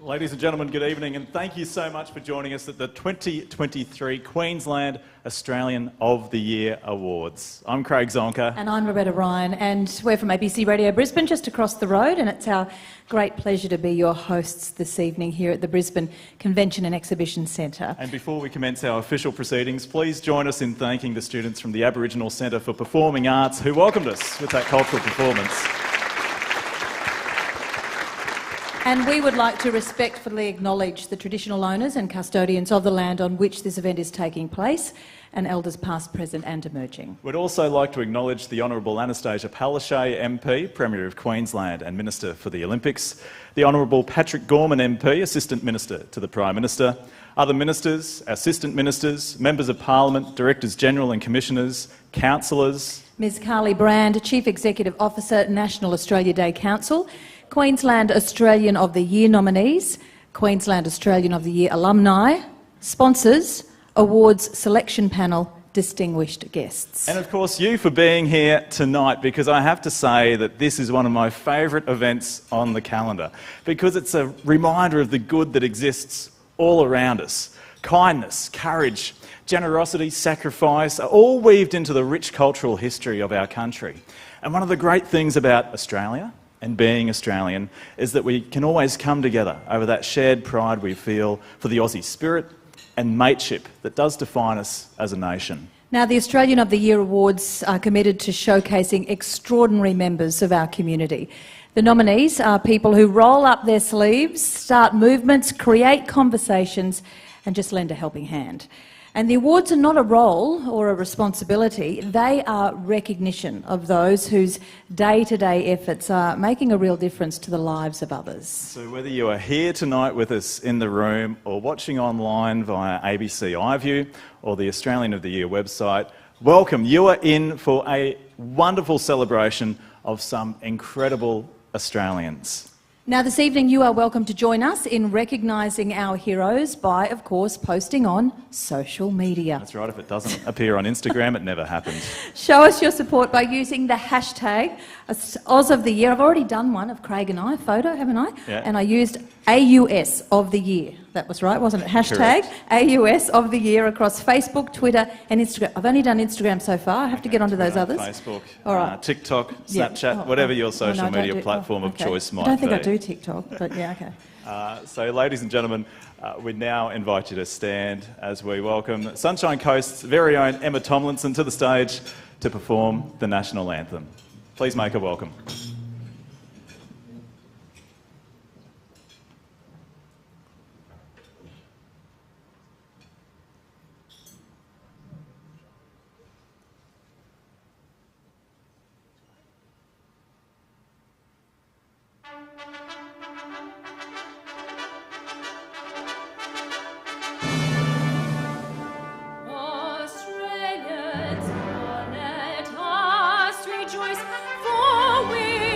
Ladies and gentlemen, good evening, and thank you so much for joining us at the 2023 Queensland Australian of the Year Awards. I'm Craig Zonka. And I'm Roberta Ryan, and we're from ABC Radio Brisbane, just across the road, and it's our great pleasure to be your hosts this evening here at the Brisbane Convention and Exhibition Centre. And before we commence our official proceedings, please join us in thanking the students from the Aboriginal Centre for Performing Arts who welcomed us with that cultural performance. And we would like to respectfully acknowledge the traditional owners and custodians of the land on which this event is taking place, and elders past, present and emerging. We'd also like to acknowledge the Honourable Anastasia Palaszczuk MP, Premier of Queensland and Minister for the Olympics, the Honourable Patrick Gorman MP, Assistant Minister to the Prime Minister, other ministers, assistant ministers, members of Parliament, Directors General and Commissioners, councillors. Ms Carly Brand, Chief Executive Officer, National Australia Day Council, Queensland Australian of the Year nominees, Queensland Australian of the Year alumni, sponsors, awards selection panel, distinguished guests. And of course you for being here tonight, because I have to say that this is one of my favourite events on the calendar, because it's a reminder of the good that exists all around us. Kindness, courage, generosity, sacrifice are all weaved into the rich cultural history of our country. And one of the great things about Australia and being Australian is that we can always come together over that shared pride we feel for the Aussie spirit and mateship that does define us as a nation. Now, the Australian of the Year Awards are committed to showcasing extraordinary members of our community. The nominees are people who roll up their sleeves, start movements, create conversations and just lend a helping hand. And the awards are not a role or a responsibility, they are recognition of those whose day-to-day efforts are making a real difference to the lives of others. So whether you are here tonight with us in the room or watching online via ABC iView or the Australian of the Year website, welcome. You are in for a wonderful celebration of some incredible Australians. Now, this evening you are welcome to join us in recognising our heroes by, of course, posting on social media. That's right, if it doesn't appear on Instagram, it never happens. Show us your support by using the hashtag Oz of the Year. I've already done one of Craig and I, photo, haven't I? Yeah. And I used AUS of the Year. That was right, wasn't it? Hashtag Correct. AUS of the Year across Facebook, Twitter and Instagram. I've only done Instagram so far. I have to get onto those others. Facebook, all right. TikTok, Snapchat, whatever your social media platform of choice might be. I don't think I do TikTok, but yeah, okay. So, ladies and gentlemen, we now invite you to stand as we welcome Sunshine Coast's very own Emma Tomlinson to the stage to perform the National Anthem. Please make her welcome. Australians, let us rejoice, for we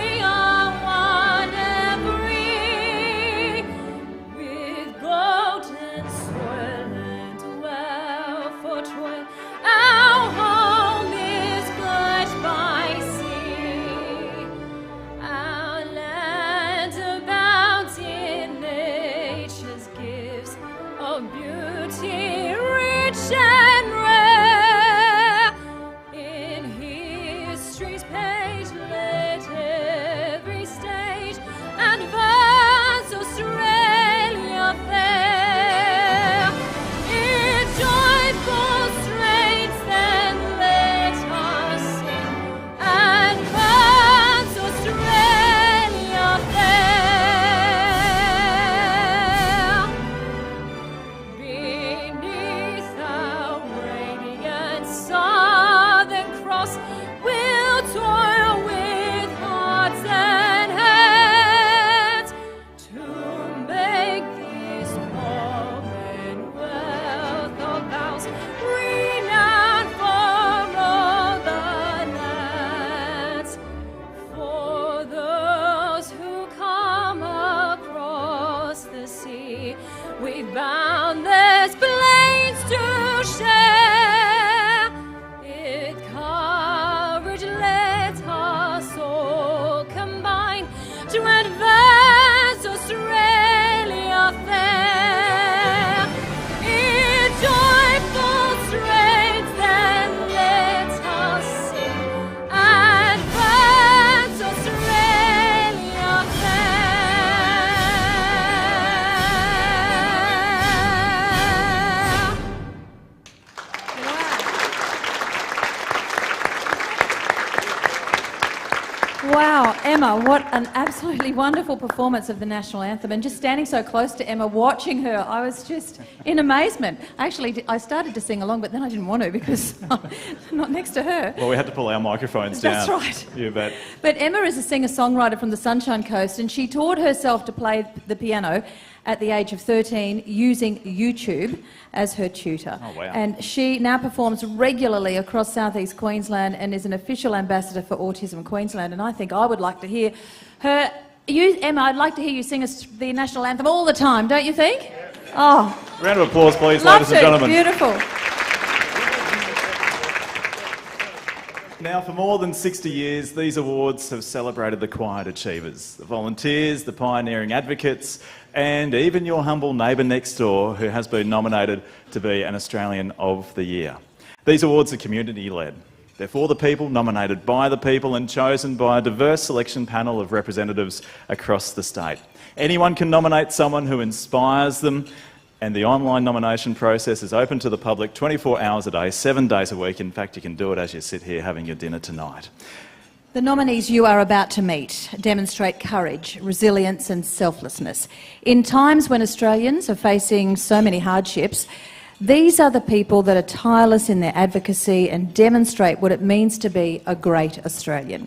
Wow, what an absolutely wonderful performance of the National Anthem. And just standing so close to Emma, watching her, I was just in amazement. Actually, I started to sing along, but then I didn't want to because I'm not next to her. Well, we had to pull our microphones down. That's right. You bet. But Emma is a singer-songwriter from the Sunshine Coast, and she taught herself to play the piano at the age of 13 using YouTube as her tutor. Oh, wow. And she now performs regularly across southeast Queensland and is an official ambassador for Autism Queensland. And I think I would like to hear her... Emma, I'd like to hear you sing us the National Anthem all the time, don't you think? Yeah. Oh. Round of applause, please, Love ladies and gentlemen. Beautiful. Now, for more than 60 years, these awards have celebrated the quiet achievers, the volunteers, the pioneering advocates, and even your humble neighbour next door who has been nominated to be an Australian of the Year. These awards are community-led. They're for the people, nominated by the people, and chosen by a diverse selection panel of representatives across the state. Anyone can nominate someone who inspires them, and the online nomination process is open to the public 24 hours a day, 7 days a week. In fact, you can do it as you sit here having your dinner tonight. The nominees you are about to meet demonstrate courage, resilience and selflessness. In times when Australians are facing so many hardships, these are the people that are tireless in their advocacy and demonstrate what it means to be a great Australian.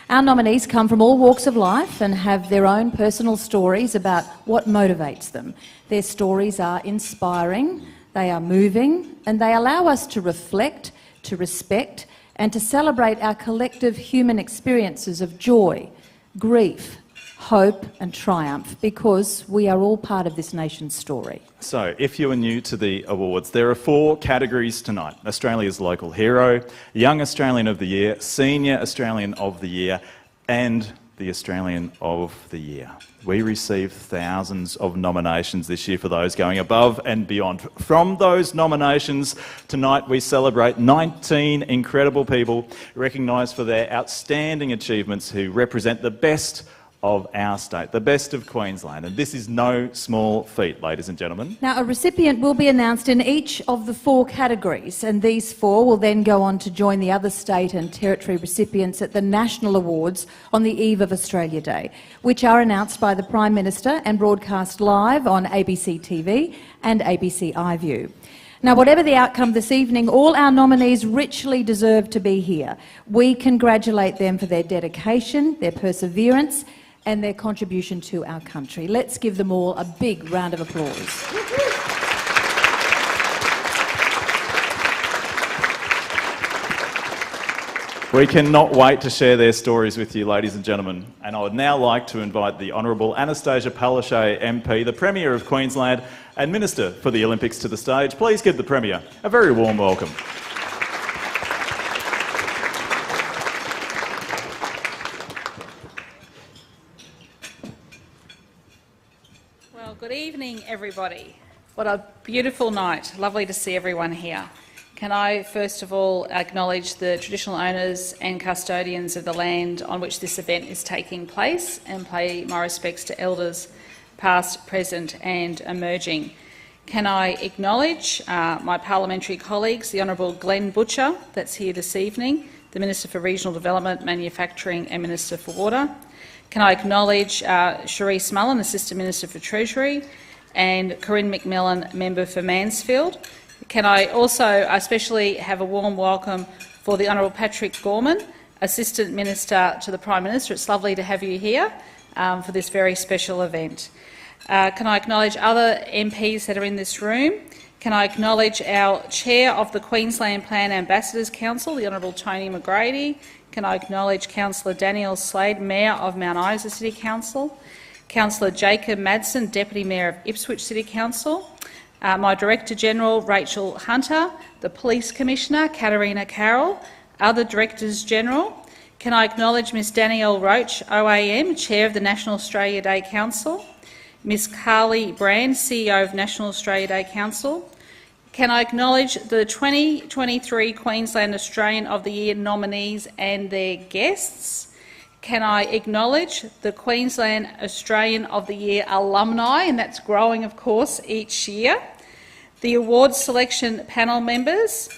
Our nominees come from all walks of life and have their own personal stories about what motivates them. Their stories are inspiring, they are moving, and they allow us to reflect, to respect, and to celebrate our collective human experiences of joy, grief, hope and triumph, because we are all part of this nation's story. So, if you are new to the awards, there are 4 categories tonight. Australia's Local Hero, Young Australian of the Year, Senior Australian of the Year, and the Australian of the Year. We received thousands of nominations this year for those going above and beyond. From those nominations, tonight we celebrate 19 incredible people recognised for their outstanding achievements who represent the best of our state, the best of Queensland. And this is no small feat, ladies and gentlemen. Now, a recipient will be announced in each of the 4 categories, and these 4 will then go on to join the other state and territory recipients at the National Awards on the eve of Australia Day, which are announced by the Prime Minister and broadcast live on ABC TV and ABC iView. Now, whatever the outcome this evening, all our nominees richly deserve to be here. We congratulate them for their dedication, their perseverance, and their contribution to our country. Let's give them all a big round of applause. We cannot wait to share their stories with you, ladies and gentlemen. And I would now like to invite the Honourable Anastasia Palaszczuk MP, the Premier of Queensland and Minister for the Olympics, to the stage. Please give the Premier a very warm welcome. Well, good evening, everybody. What a beautiful night. Lovely to see everyone here. Can I first of all acknowledge the traditional owners and custodians of the land on which this event is taking place and pay my respects to elders past, present and emerging. Can I acknowledge my parliamentary colleagues, the Honourable Glenn Butcher, that's here this evening, the Minister for Regional Development, Manufacturing and Minister for Water. Can I acknowledge Cherise Mullen, Assistant Minister for Treasury, and Corinne McMillan, Member for Mansfield. Can I also especially have a warm welcome for the Honourable Patrick Gorman, Assistant Minister to the Prime Minister. It's lovely to have you here for this very special event. Can I acknowledge other MPs that are in this room? Can I acknowledge our Chair of the Queensland Plan Ambassadors Council, the Honourable Tony McGrady? Can I acknowledge Councillor Daniel Slade, Mayor of Mount Isa City Council? Councillor Jacob Madsen, Deputy Mayor of Ipswich City Council? My Director-General, Rachel Hunter, the Police Commissioner, Katarina Carroll, other Directors-General. Can I acknowledge Ms Danielle Roach, OAM, Chair of the National Australia Day Council, Ms Carly Brand, CEO of National Australia Day Council. Can I acknowledge the 2023 Queensland Australian of the Year nominees and their guests? Can I acknowledge the Queensland Australian of the Year alumni, and that's growing, of course, each year, the awards selection panel members,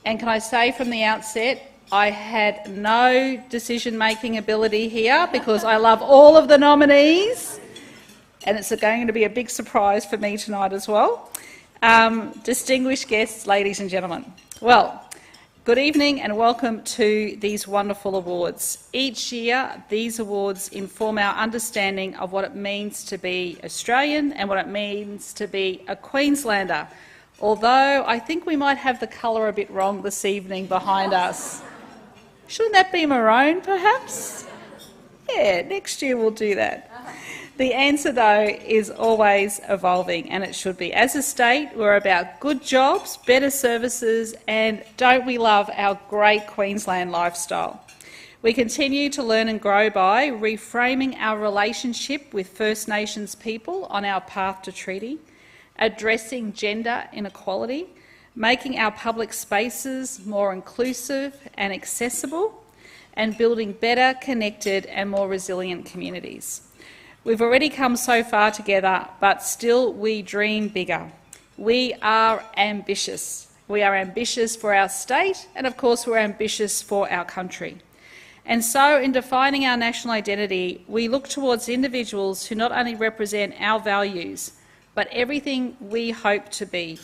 and can I say from the outset, I had no decision-making ability here because I love all of the nominees, and it's going to be a big surprise for me tonight as well. Distinguished guests, ladies and gentlemen. Well, good evening and welcome to these wonderful awards. Each year, these awards inform our understanding of what it means to be Australian and what it means to be a Queenslander, although I think we might have the colour a bit wrong this evening behind us. Shouldn't that be maroon, perhaps? Yeah, next year we'll do that. The answer, though, is always evolving, and it should be. As a state, we're about good jobs, better services, and don't we love our great Queensland lifestyle? We continue to learn and grow by reframing our relationship with First Nations people on our path to treaty, addressing gender inequality, making our public spaces more inclusive and accessible, and building better, connected and more resilient communities. We've already come so far together, but still we dream bigger. We are ambitious. We are ambitious for our state, and of course we're ambitious for our country. And so in defining our national identity, we look towards individuals who not only represent our values, but everything we hope to be.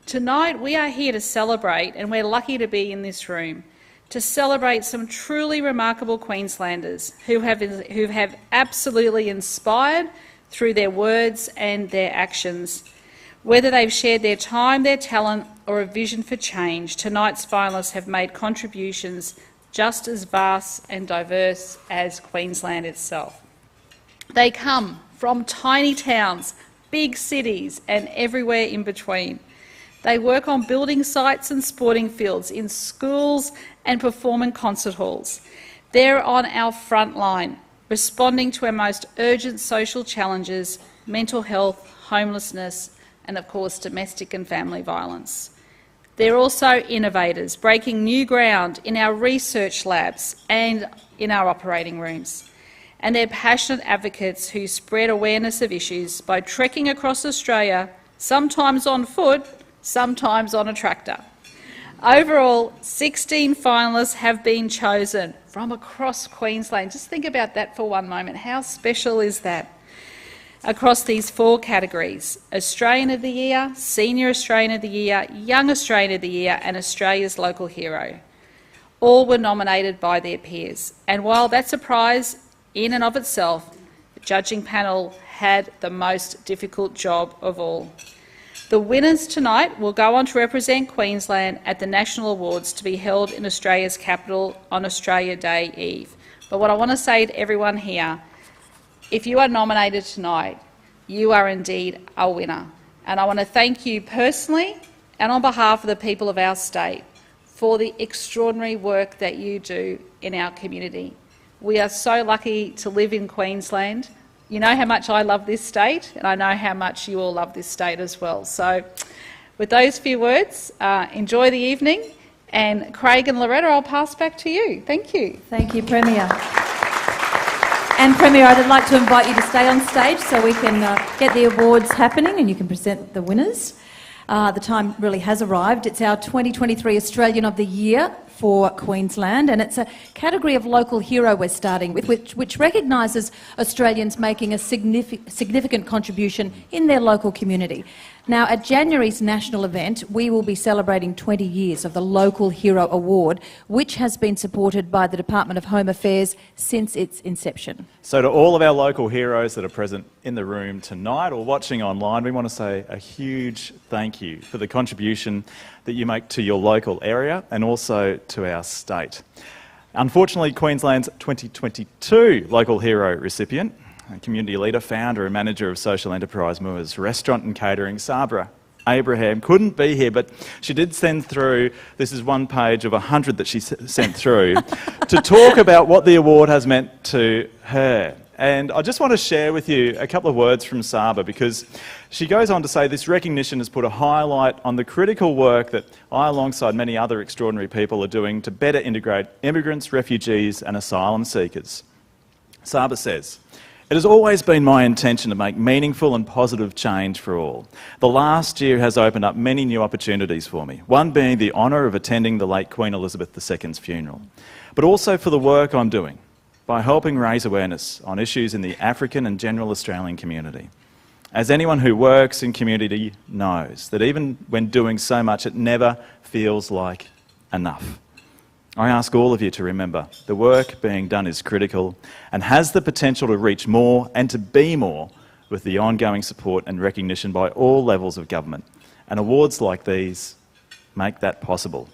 Tonight we are here to celebrate, and we're lucky to be in this room, to celebrate some truly remarkable Queenslanders who have absolutely inspired through their words and their actions. Whether they've shared their time, their talent or a vision for change, tonight's finalists have made contributions just as vast and diverse as Queensland itself. They come from tiny towns, big cities and everywhere in between. They work on building sites and sporting fields, in schools and perform in concert halls. They're on our front line, responding to our most urgent social challenges, mental health, homelessness and, of course, domestic and family violence. They're also innovators, breaking new ground in our research labs and in our operating rooms. And they're passionate advocates who spread awareness of issues by trekking across Australia, sometimes on foot, sometimes on a tractor. Overall, 16 finalists have been chosen from across Queensland. Just think about that for one moment. How special is that? Across these 4 categories: Australian of the Year, Senior Australian of the Year, Young Australian of the Year and Australia's Local Hero. All were nominated by their peers. And while that's a prize in and of itself, the judging panel had the most difficult job of all. The winners tonight will go on to represent Queensland at the National Awards to be held in Australia's capital on Australia Day Eve. But what I want to say to everyone here, if you are nominated tonight, you are indeed a winner. And I want to thank you personally and on behalf of the people of our state for the extraordinary work that you do in our community. We are so lucky to live in Queensland. You know how much I love this state, and I know how much you all love this state as well. So with those few words, enjoy the evening. And Craig and Loretta, I'll pass back to you. Thank you. Thank you, Premier. And Premier, I'd like to invite you to stay on stage so we can get the awards happening and you can present the winners. The time really has arrived. It's our 2023 Australian of the Year for Queensland, and it's a category of local hero we're starting with, which recognises Australians making a significant contribution in their local community. Now, at January's national event, we will be celebrating 20 years of the Local Hero Award, which has been supported by the Department of Home Affairs since its inception. So to all of our local heroes that are present in the room tonight or watching online, we want to say a huge thank you for the contribution that you make to your local area and also to our state. Unfortunately, Queensland's 2022 Local Hero recipient, a community leader, founder and manager of social enterprise Moores Restaurant and Catering, Sabra Abraham, couldn't be here, but she did send through, this is one page of 100 that she sent through, to talk about what the award has meant to her. And I just want to share with you a couple of words from Sabra, because she goes on to say this recognition has put a highlight on the critical work that I, alongside many other extraordinary people, are doing to better integrate immigrants, refugees and asylum seekers. Sabra says, It has always been my intention to make meaningful and positive change for all. The last year has opened up many new opportunities for me, one being the honour of attending the late Queen Elizabeth II's funeral, but also for the work I'm doing by helping raise awareness on issues in the African and general Australian community. As anyone who works in community knows, that even when doing so much, it never feels like enough. I ask all of you to remember the work being done is critical and has the potential to reach more and to be more with the ongoing support and recognition by all levels of government. And awards like these make that possible.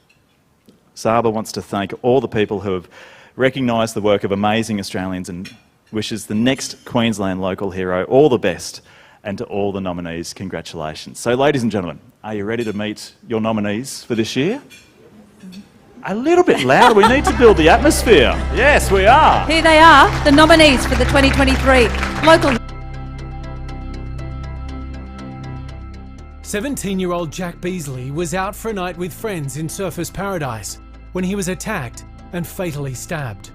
Saba wants to thank all the people who have recognised the work of amazing Australians and wishes the next Queensland local hero all the best, and to all the nominees, congratulations. So ladies and gentlemen, are you ready to meet your nominees for this year? A little bit louder, we need to build the atmosphere. Yes, we are. Here they are, the nominees for the 2023 local. 17-year-old Jack Beasley was out for a night with friends in Surfers Paradise when he was attacked and fatally stabbed.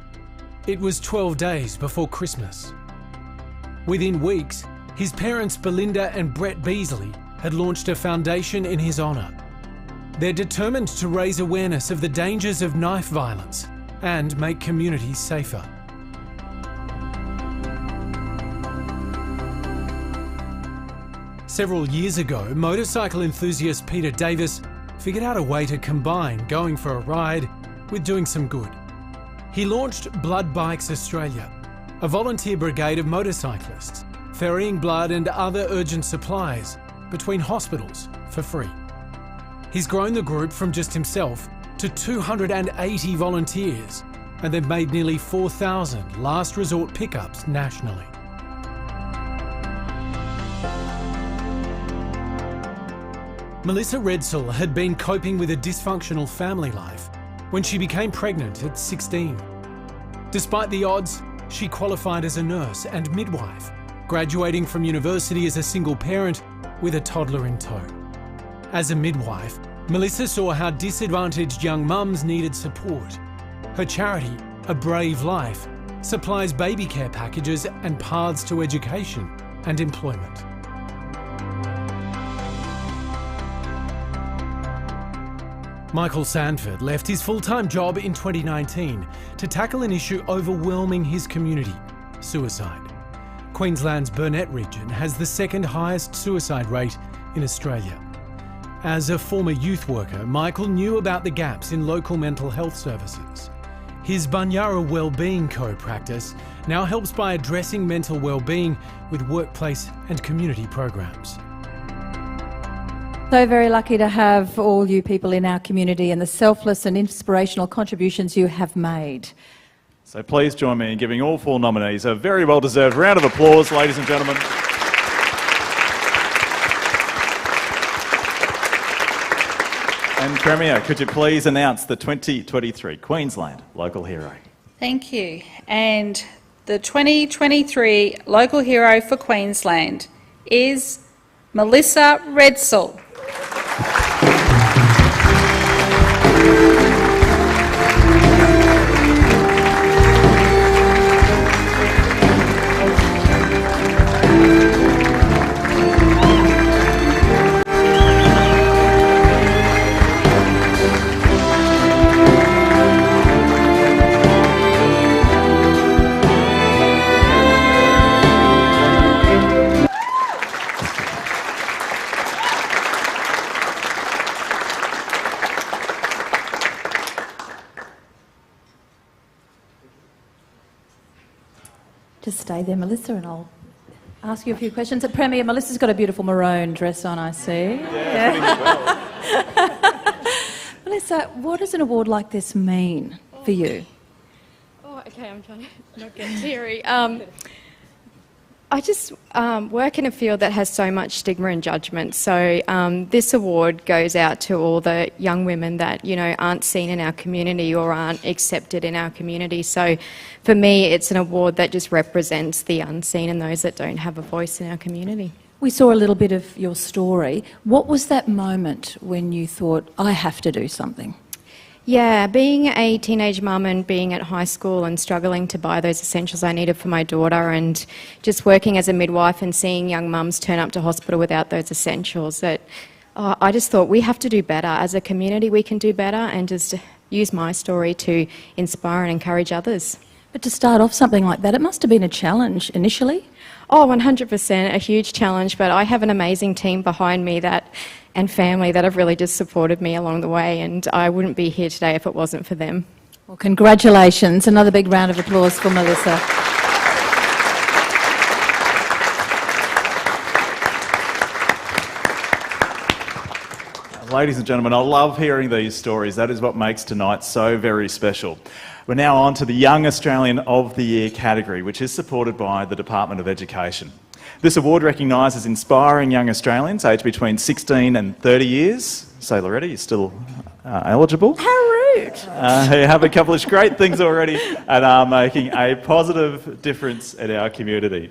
It was 12 days before Christmas. Within weeks, his parents Belinda and Brett Beasley had launched a foundation in his honour. They're determined to raise awareness of the dangers of knife violence and make communities safer. Several years ago, motorcycle enthusiast Peter Davis figured out a way to combine going for a ride with doing some good. He launched Blood Bikes Australia, a volunteer brigade of motorcyclists ferrying blood and other urgent supplies between hospitals for free. He's grown the group from just himself to 280 volunteers, and they've made nearly 4,000 last resort pickups nationally. Melissa Redsall had been coping with a dysfunctional family life when she became pregnant at 16. Despite the odds, she qualified as a nurse and midwife, graduating from university as a single parent with a toddler in tow. As a midwife, Melissa saw how disadvantaged young mums needed support. Her charity, A Brave Life, supplies baby care packages and paths to education and employment. Michael Sandford left his full-time job in 2019 to tackle an issue overwhelming his community: suicide. Queensland's Burnett region has the second highest suicide rate in Australia. As a former youth worker, Michael knew about the gaps in local mental health services. His Bunyara Wellbeing Co practice now helps by addressing mental wellbeing with workplace and community programs. So very lucky to have all you people in our community and the selfless and inspirational contributions you have made. So please join me in giving all four nominees a very well-deserved round of applause, ladies and gentlemen. And Premier, could you please announce the 2023 Queensland Local Hero? Thank you. And the 2023 Local Hero for Queensland is Melissa Redsall. Just stay there, Melissa, and I'll ask you a few questions. Premier, Melissa's got a beautiful maroon dress on, I see. Yeah. Melissa, what does an award like this mean for you? Oh, okay, I'm trying to not get teary. I just work in a field that has so much stigma and judgment. So this award goes out to all the young women that, you know, aren't seen in our community or aren't accepted in our community. So for me, it's an award that just represents the unseen and those that don't have a voice in our community. We saw a little bit of your story. What was that moment when you thought, I have to do something? Yeah, being a teenage mum and being at high school and struggling to buy those essentials I needed for my daughter, and just working as a midwife and seeing young mums turn up to hospital without those essentials, I just thought we have to do better. As a community we can do better, and just use my story to inspire and encourage others. But to start off something like that, it must have been a challenge initially. Oh, 100%, a huge challenge, but I have an amazing team behind me and family that have really just supported me along the way, and I wouldn't be here today if it wasn't for them. Well, congratulations. Another big round of applause for Melissa. Ladies and gentlemen, I love hearing these stories. That is what makes tonight so very special. We're now on to the Young Australian of the Year category, which is supported by the Department of Education. This award recognises inspiring young Australians aged between 16 and 30 years. So, Loretta, you're still eligible. How rude. Who have accomplished great things already and are making a positive difference in our community.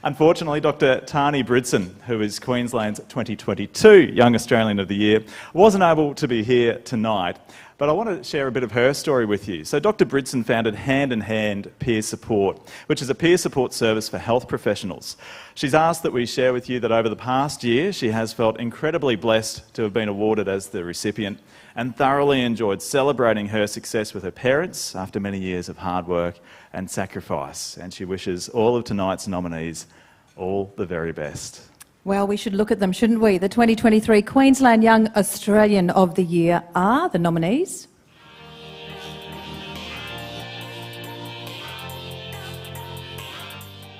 Unfortunately, Dr Tani Bridson, who is Queensland's 2022 Young Australian of the Year, wasn't able to be here tonight, but I want to share a bit of her story with you. So Dr Bridson founded Hand in Hand Peer Support, which is a peer support service for health professionals. She's asked that we share with you that over the past year, she has felt incredibly blessed to have been awarded as the recipient and thoroughly enjoyed celebrating her success with her parents after many years of hard work and sacrifice. And she wishes all of tonight's nominees all the very best. Well, we should look at them, shouldn't we? The 2023 Queensland Young Australian of the Year are the nominees.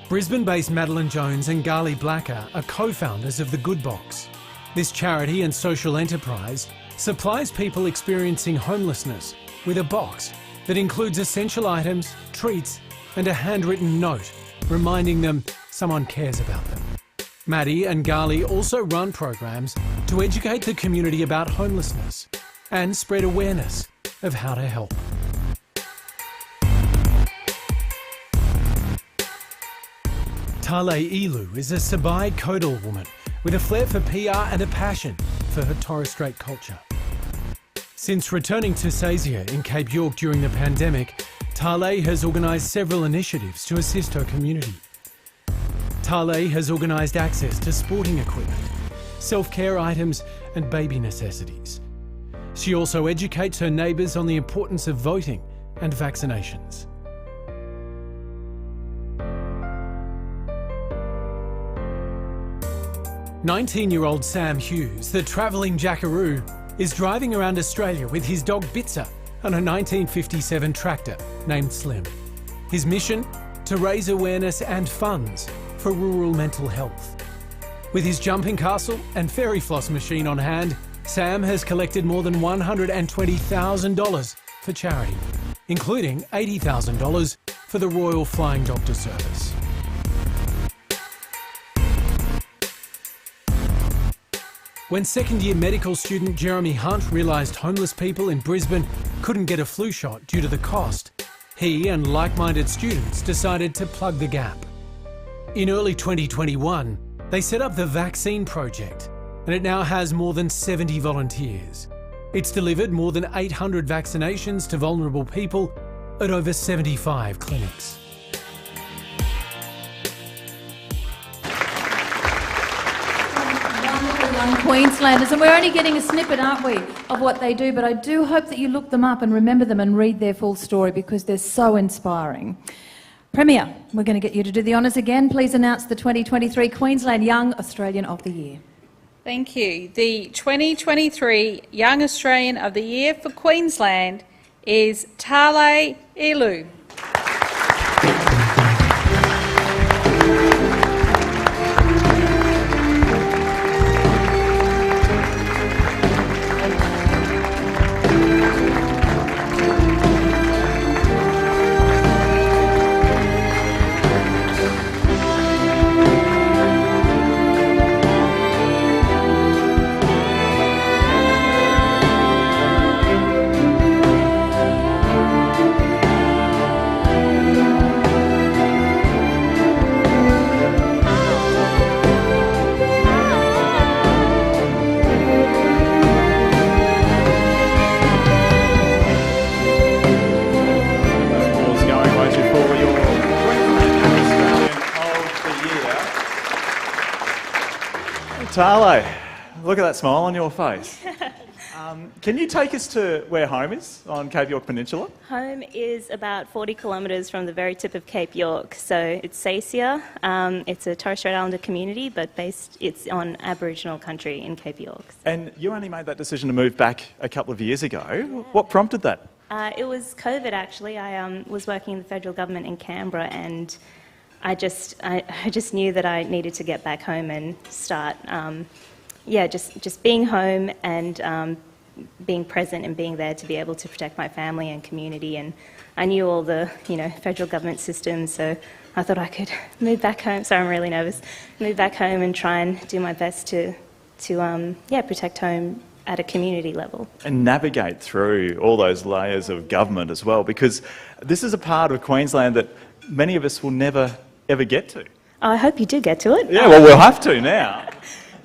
Brisbane-based Madeline Jones and Gali Blacker are co-founders of The Good Box. This charity and social enterprise supplies people experiencing homelessness with a box that includes essential items, treats, and a handwritten note reminding them someone cares about them. Maddie and Gali also run programs to educate the community about homelessness and spread awareness of how to help. Tale Ilu is a Sabai Kodal woman with a flair for PR and a passion for her Torres Strait culture. Since returning to Sasia in Cape York during the pandemic, Tale has organised several initiatives to assist her community. Tale has organised access to sporting equipment, self-care items and baby necessities. She also educates her neighbours on the importance of voting and vaccinations. "19-year-old Sam Hughes, the travelling jackaroo, is driving around Australia with his dog Bitzer on a 1957 tractor named Slim. His mission? To raise awareness and funds for rural mental health. With his jumping castle and fairy floss machine on hand, Sam has collected more than $120,000 for charity, including $80,000 for the Royal Flying Doctor Service. When second-year medical student Jeremy Hunt realised homeless people in Brisbane couldn't get a flu shot due to the cost, he and like-minded students decided to plug the gap. In early 2021, they set up the Vaccine Project, and it now has more than 70 volunteers. It's delivered more than 800 vaccinations to vulnerable people at over 75 clinics. Young Queenslanders, and we're only getting a snippet, aren't we, of what they do, but I do hope that you look them up and remember them and read their full story because they're so inspiring. Premier, we're going to get you to do the honours again. Please announce the 2023 Queensland Young Australian of the Year. Thank you. The 2023 Young Australian of the Year for Queensland is Tale Ilu. Tale, look at that smile on your face. Can you take us to where home is on Cape York Peninsula? Home is about 40 kilometres from the very tip of Cape York. So it's Sacia. It's a Torres Strait Islander community, but it's on Aboriginal country in Cape York. And you only made that decision to move back a couple of years ago. What prompted that? It was COVID, actually. I was working in the federal government in Canberra, and I just knew that I needed to get back home and start, just being home and being present and being there to be able to protect my family and community. And I knew all the, federal government systems, so I thought I could move back home. Sorry, I'm really nervous. Move back home and try and do my best to protect home at a community level. And navigate through all those layers of government as well, because this is a part of Queensland that many of us will never, ever get to. I hope you do get to it. Yeah, well, we'll have to now.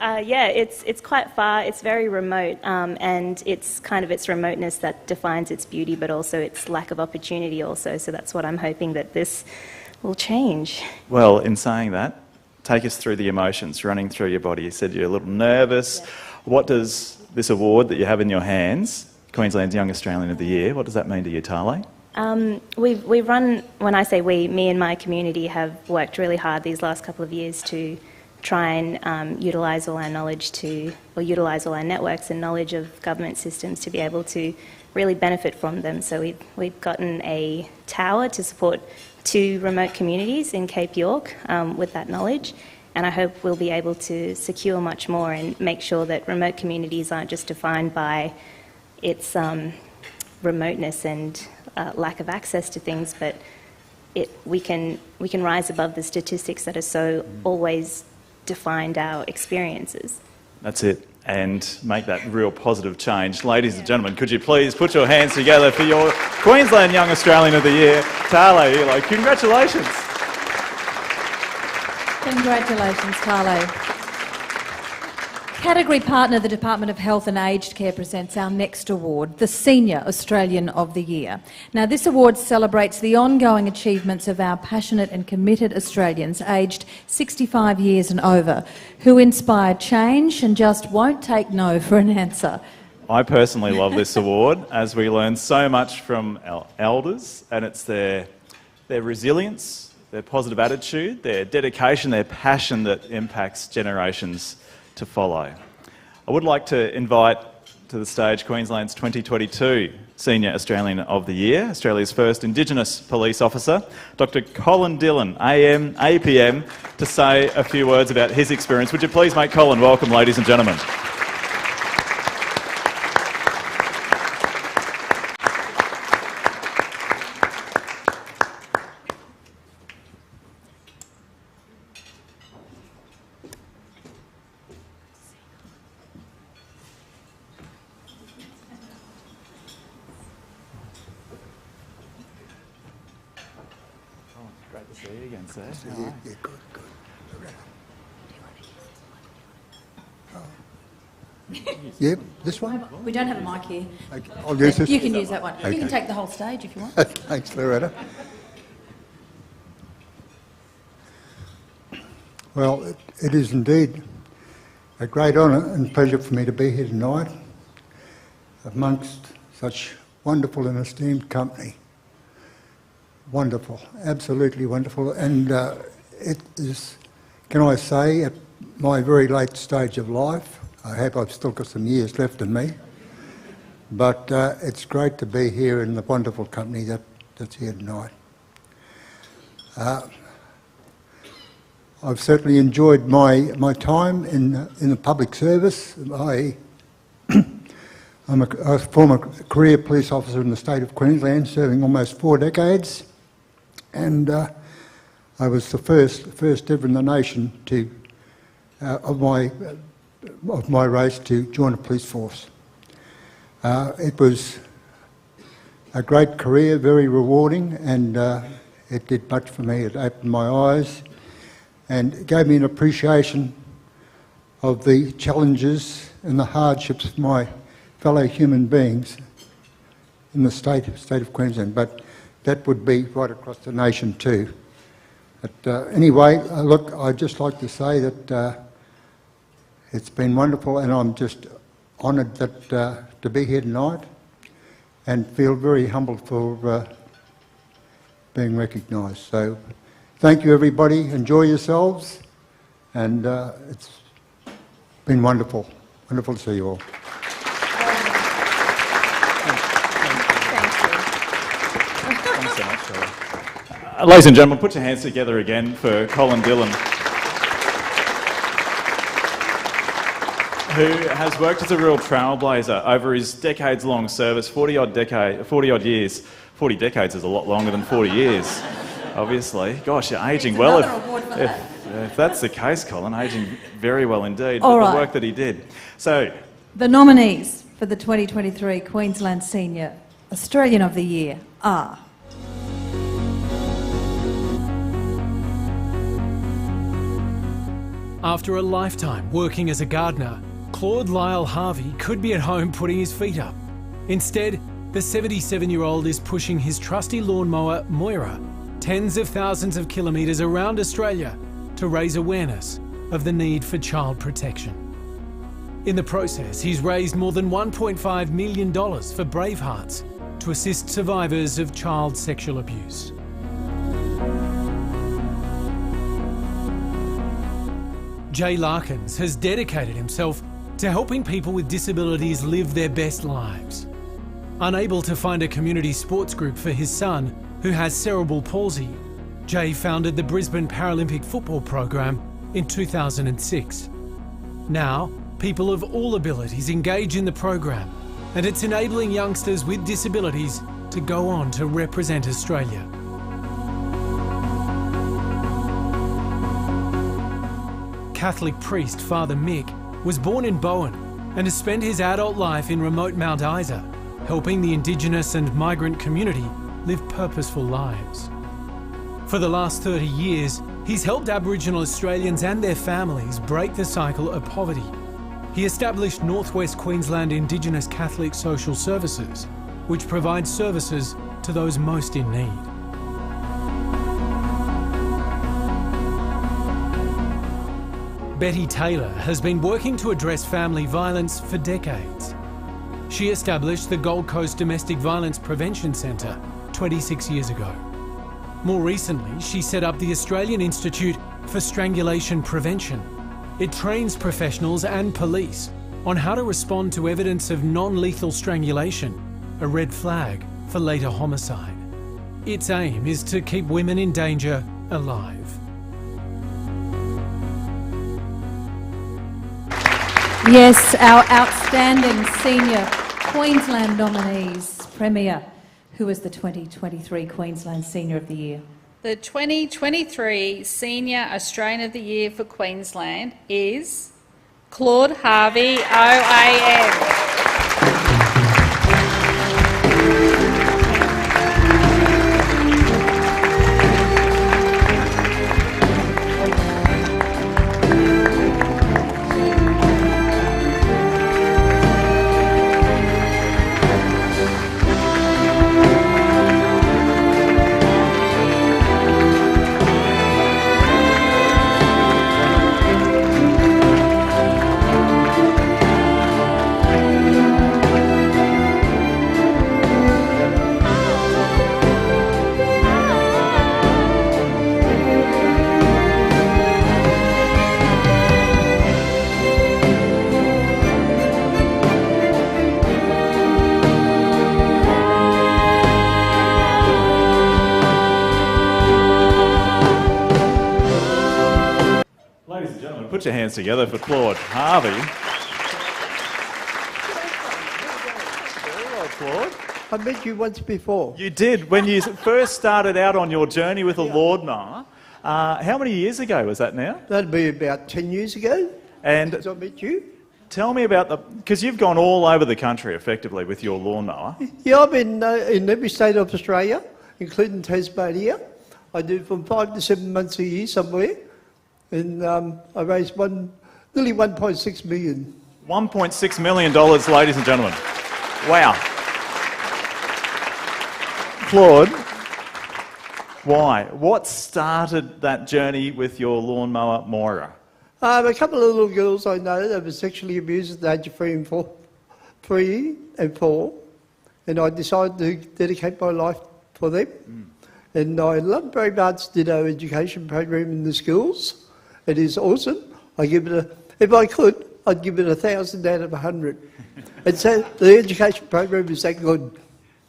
It's quite far, it's very remote, and it's kind of its remoteness that defines its beauty, but also its lack of opportunity also, so that's what I'm hoping that this will change. Well, in saying that, take us through the emotions running through your body. You said you're a little nervous. Yes. What does this award that you have in your hands, Queensland's Young Australian of the Year, what does that mean to you, Tale? We've run, when I say we, me and my community have worked really hard these last couple of years to try and utilise all our knowledge utilise all our networks and knowledge of government systems to be able to really benefit from them. So we've gotten a tower to support 2 remote communities in Cape York with that knowledge, and I hope we'll be able to secure much more and make sure that remote communities aren't just defined by its remoteness and lack of access to things, but we can rise above the statistics that are so always defined our experiences. That's it, and make that real positive change. Ladies and gentlemen, could you please put your hands together for your Queensland Young Australian of the Year, Tale Elo. Congratulations. Congratulations, Tale. Category partner, the Department of Health and Aged Care, presents our next award, the Senior Australian of the Year. Now, this award celebrates the ongoing achievements of our passionate and committed Australians aged 65 years and over, who inspire change and just won't take no for an answer. I personally love this award as we learn so much from our elders, and it's their resilience, their positive attitude, their dedication, their passion that impacts generations to follow. I would like to invite to the stage Queensland's 2022 Senior Australian of the Year, Australia's first Indigenous police officer, Dr. Colin Dillon, AM, APM, to say a few words about his experience. Would you please make Colin welcome, ladies and gentlemen. Great to see you again, sir. Yeah, good. Yeah, this one? We don't have a mic here. Okay, I'll use this. You can use that one. Okay. You can take the whole stage if you want. Thanks, Loretta. Well, it is indeed a great honour and pleasure for me to be here tonight amongst such wonderful and esteemed company. Wonderful, absolutely wonderful, and it is, can I say, at my very late stage of life, I hope I've still got some years left in me, but it's great to be here in the wonderful company that's here tonight. I've certainly enjoyed my time in the public service. I'm a former career police officer in the state of Queensland, serving almost 4 decades, and I was the first ever in the nation to of my race to join a police force. It was a great career, very rewarding, and it did much for me. It opened my eyes and gave me an appreciation of the challenges and the hardships of my fellow human beings in the state of Queensland, but that would be right across the nation too. But anyway, look, I'd just like to say that it's been wonderful, and I'm just honoured that to be here tonight, and feel very humbled for being recognised. So, thank you, everybody. Enjoy yourselves, and it's been wonderful. Wonderful to see you all. Thanks so much, Shirley. Ladies and gentlemen, put your hands together again for Colin Dillon, who has worked as a real trailblazer over his decades-long service, 40 odd years. 40 decades is a lot longer than 40 years, obviously. Gosh, you're ageing well. If that's the case, Colin, ageing very well indeed. All for right. the work that he did. So, The nominees for the 2023 Queensland Senior Australian of the Year are... After a lifetime working as a gardener, Claude Lyle Harvey could be at home putting his feet up. Instead, the 77-year-old is pushing his trusty lawnmower, Moira, tens of thousands of kilometres around Australia to raise awareness of the need for child protection. In the process, he's raised more than $1.5 million for Bravehearts to assist survivors of child sexual abuse. Jay Larkins has dedicated himself to helping people with disabilities live their best lives. Unable to find a community sports group for his son, who has cerebral palsy, Jay founded the Brisbane Paralympic football program in 2006. Now, people of all abilities engage in the program, and it's enabling youngsters with disabilities to go on to represent Australia. Catholic priest Father Mick was born in Bowen and has spent his adult life in remote Mount Isa, helping the Indigenous and migrant community live purposeful lives. For the last 30 years, he's helped Aboriginal Australians and their families break the cycle of poverty. He established North West Queensland Indigenous Catholic Social Services, which provides services to those most in need. Betty Taylor has been working to address family violence for decades. She established the Gold Coast Domestic Violence Prevention Centre 26 years ago. More recently, she set up the Australian Institute for Strangulation Prevention. It trains professionals and police on how to respond to evidence of non-lethal strangulation, a red flag for later homicide. Its aim is to keep women in danger alive. Yes, our outstanding senior Queensland nominees. Premier, who was the 2023 Queensland Senior of the Year? The 2023 Senior Australian of the Year for Queensland is Claude Harvey, OAM. Put your hands together for Claude Harvey. Claude. I met you once before. You did, when you first started out on your journey with a lawnmower. How many years ago was that now? That'd be about 10 years ago. And since I met you. Tell me about because you've gone all over the country effectively with your lawnmower. Yeah, I've been in every state of Australia, including Tasmania. I do from 5 to 7 months a year somewhere. And I raised nearly 1.6 million. $1.6 million, ladies and gentlemen. Wow. Claude, why? What started that journey with your lawnmower, Moira? A couple of little girls I know that were sexually abused at the age of 3 and 4, and I decided to dedicate my life for them. And I love very much did our education program in the schools. It is awesome. I give it if I could, I'd give it 1,000 out of 100. And so the education program is that good.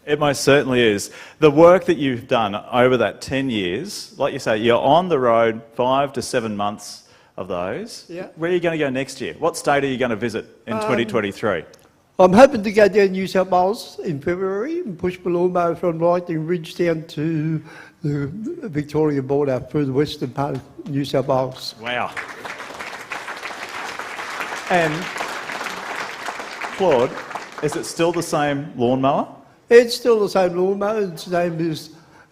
It most certainly is. The work that you've done over that 10 years, like you say, you're on the road 5 to 7 months of those. Yeah. Where are you going to go next year? What state are you going to visit in 2023? I'm hoping to go down New South Wales in February and push my lawnmower from Lightning Ridge down to the Victoria border through the western part of New South Wales. Wow. And Claude, is it still the same lawnmower? It's still the same lawnmower.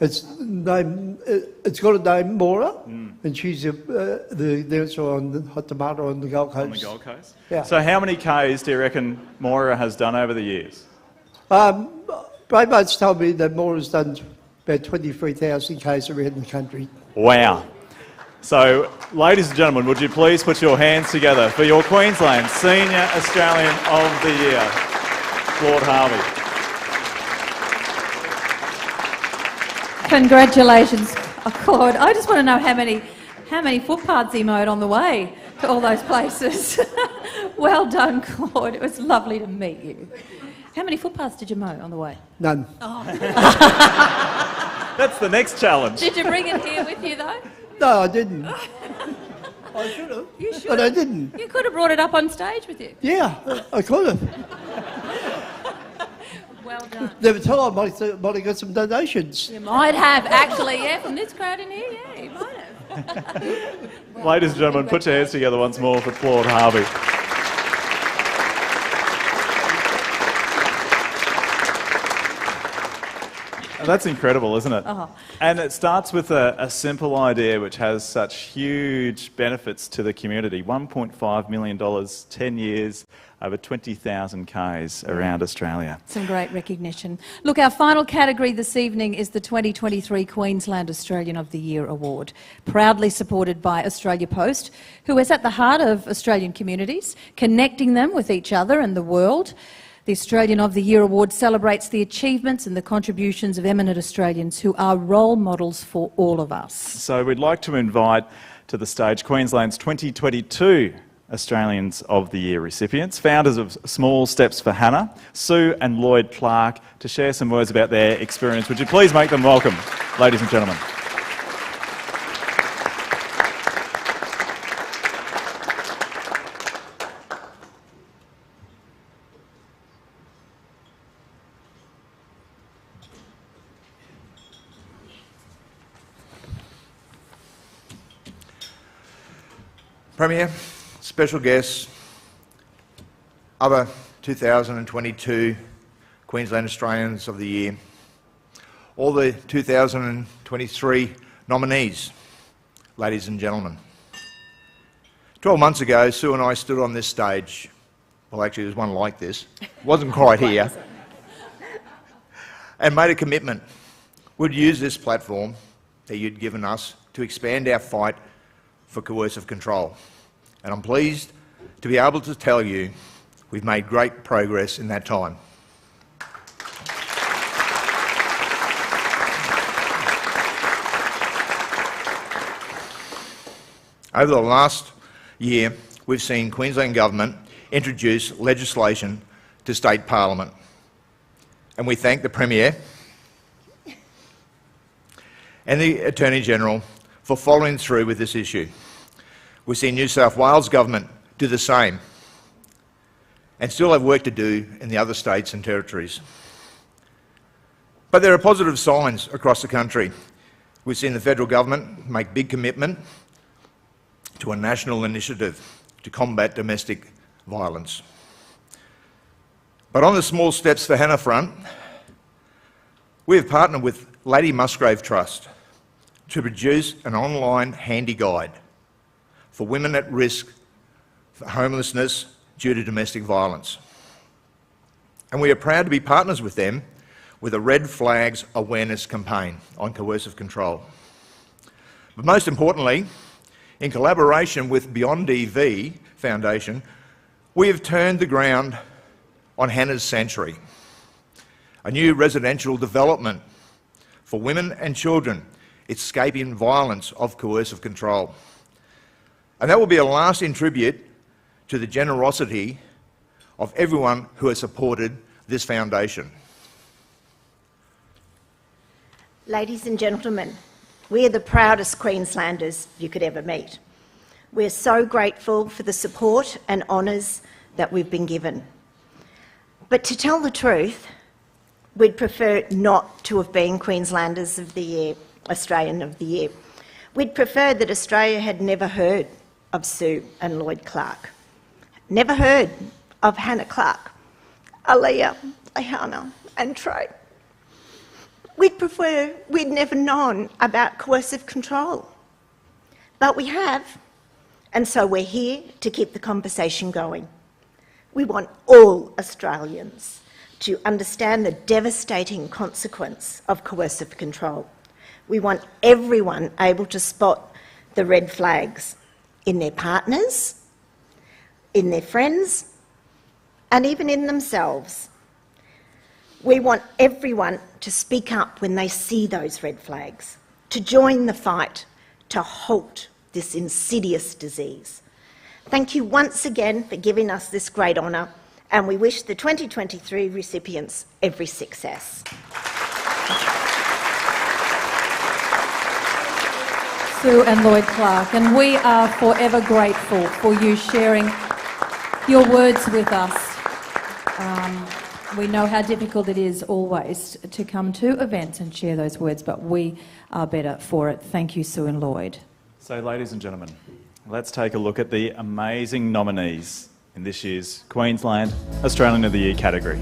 It's got a name, Maura, and she's the dancer on the Hot Tomato on the Gold Coast. On the Gold Coast? Yeah. So how many Ks do you reckon Moira has done over the years? Braveheart's told me that Maura's done about 23,000 Ks around the country. Wow. So, ladies and gentlemen, would you please put your hands together for your Queensland Senior Australian of the Year, Claude Harvey. Congratulations, Claude. I just want to know how many footpaths he mowed on the way to all those places. Well done, Claude. It was lovely to meet you. How many footpaths did you mow on the way? None. Oh. That's the next challenge. Did you bring it here with you, though? No, I didn't. I should have. You should. But I didn't. You could have brought it up on stage with you. Yeah, I could have. Well done. Never tell I might have got some donations. You might have, actually, yeah, from this crowd in here, yeah, you might have. Ladies and gentlemen, put your hands together once more for Claude Harvey. That's incredible, isn't it? Uh-huh. And it starts with a simple idea which has such huge benefits to the community. $1.5 million, 10 years, over 20,000 Ks around Australia. Some great recognition. Look, our final category this evening is the 2023 Queensland Australian of the Year Award, proudly supported by Australia Post, who is at the heart of Australian communities, connecting them with each other and the world. The Australian of the Year Award celebrates the achievements and the contributions of eminent Australians who are role models for all of us. So we'd like to invite to the stage Queensland's 2022 Australians of the Year recipients, founders of Small Steps for Hannah, Sue and Lloyd Clark, to share some words about their experience. Would you please make them welcome, ladies and gentlemen? Premier, special guests, other 2022 Queensland Australians of the Year, all the 2023 nominees, ladies and gentlemen. 12 months ago, Sue and I stood on this stage. Well, actually, there's one like this. It wasn't quite here. And made a commitment. We'd use this platform that you'd given us to expand our fight for coercive control. And I'm pleased to be able to tell you we've made great progress in that time. Over the last year, we've seen Queensland Government introduce legislation to State Parliament. And we thank the Premier and the Attorney-General for following through with this issue. We've seen New South Wales Government do the same and still have work to do in the other states and territories. But there are positive signs across the country. We've seen the federal government make big commitment to a national initiative to combat domestic violence. But on the Small Steps for Hannah front, we have partnered with Lady Musgrave Trust to produce an online handy guide for women at risk for homelessness due to domestic violence. And we are proud to be partners with them with a Red Flags awareness campaign on coercive control. But most importantly, In collaboration with Beyond EV Foundation, we have turned the ground on Hannah's Sanctuary, a new residential development for women and children escaping violence of coercive control. And that will be a lasting tribute to the generosity of everyone who has supported this foundation. Ladies and gentlemen, we are the proudest Queenslanders you could ever meet. We're so grateful for the support and honours that we've been given. But to tell the truth, we'd prefer not to have been Queenslanders of the Year, Australian of the Year. We'd prefer that Australia had never heard of Sue and Lloyd Clark, never heard of Hannah Clark, Aaliyah, Ahana and Trey. We'd prefer we'd never known about coercive control. But we have, and so we're here to keep the conversation going. We want all Australians to understand the devastating consequence of coercive control. We want everyone able to spot the red flags in their partners, in their friends, and even in themselves. We want everyone to speak up when they see those red flags, to join the fight, to halt this insidious disease. Thank you once again for giving us this great honour, and we wish the 2023 recipients every success. Sue and Lloyd Clark, and we are forever grateful for you sharing your words with us. We know how difficult it is always to come to events and share those words, but we are better for it. Thank you, Sue and Lloyd. So, ladies and gentlemen, let's take a look at the amazing nominees in this year's Queensland Australian of the Year category.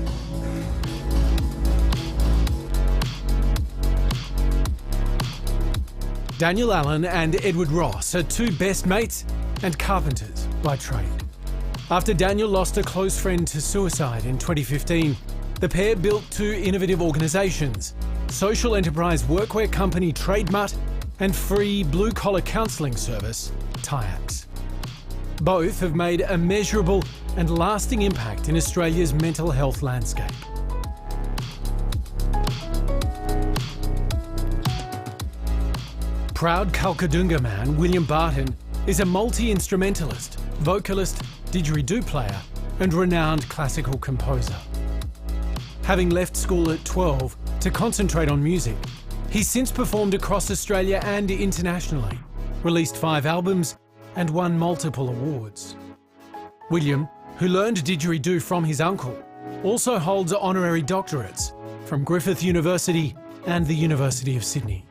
Daniel Allen and Edward Ross are two best mates and carpenters by trade. After Daniel lost a close friend to suicide in 2015, the pair built two innovative organisations, social enterprise workwear company Trademut and free blue-collar counselling service Tayax. Both have made a measurable and lasting impact in Australia's mental health landscape. Proud Kalkadunga man William Barton is a multi-instrumentalist, vocalist, didgeridoo player and renowned classical composer. Having left school at 12 to concentrate on music, he's since performed across Australia and internationally, released 5 albums and won multiple awards. William, who learned didgeridoo from his uncle, also holds honorary doctorates from Griffith University and the University of Sydney.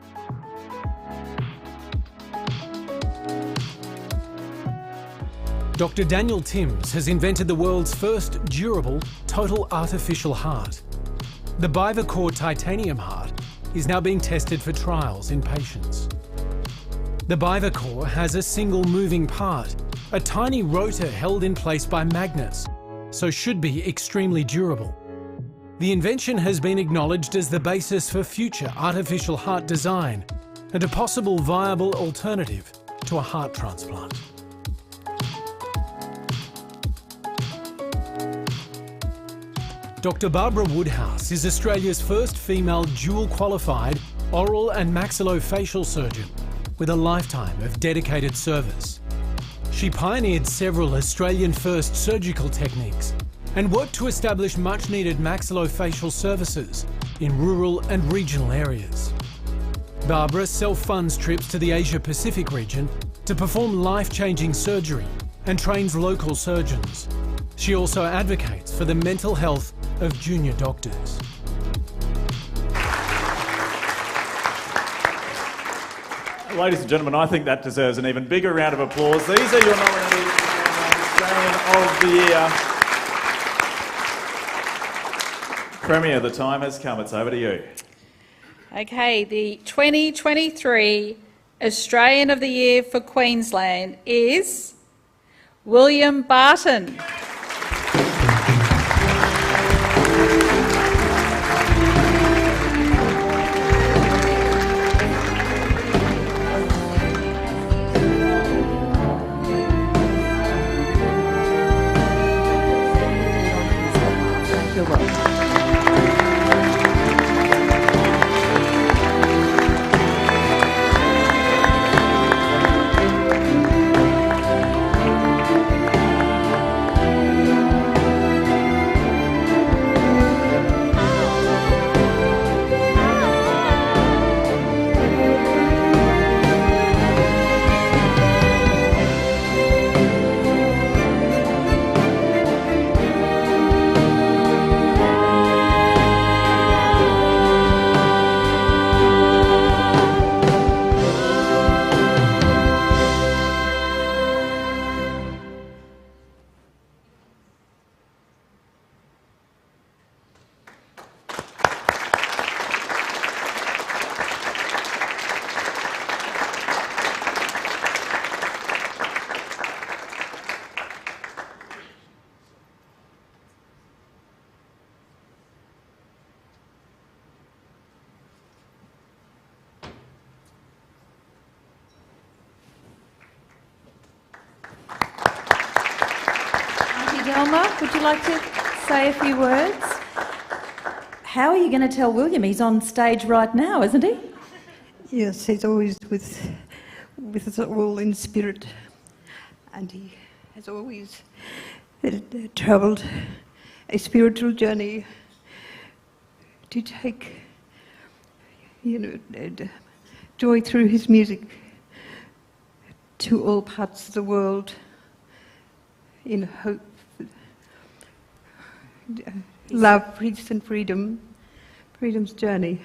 Dr. Daniel Timms has invented the world's first durable, total artificial heart. The Bivacor titanium heart is now being tested for trials in patients. The Bivacor has a single moving part, a tiny rotor held in place by magnets, so should be extremely durable. The invention has been acknowledged as the basis for future artificial heart design and a possible viable alternative to a heart transplant. Dr. Barbara Woodhouse is Australia's first female dual-qualified oral and maxillofacial surgeon with a lifetime of dedicated service. She pioneered several Australian-first surgical techniques and worked to establish much-needed maxillofacial services in rural and regional areas. Barbara self-funds trips to the Asia-Pacific region to perform life-changing surgery and trains local surgeons. She also advocates for the mental health of junior doctors. Ladies and gentlemen, I think that deserves an even bigger round of applause. These are your nominees for Australian of the Year. Premier, the time has come. It's over to you. Okay, the 2023 Australian of the Year for Queensland is William Barton. Delma, would you like to say a few words? How are you going to tell William? He's on stage right now, isn't he? Yes, he's always with us all in spirit, and he has always travelled a spiritual journey to take, joy through his music to all parts of the world in hope, love, peace and freedom's journey.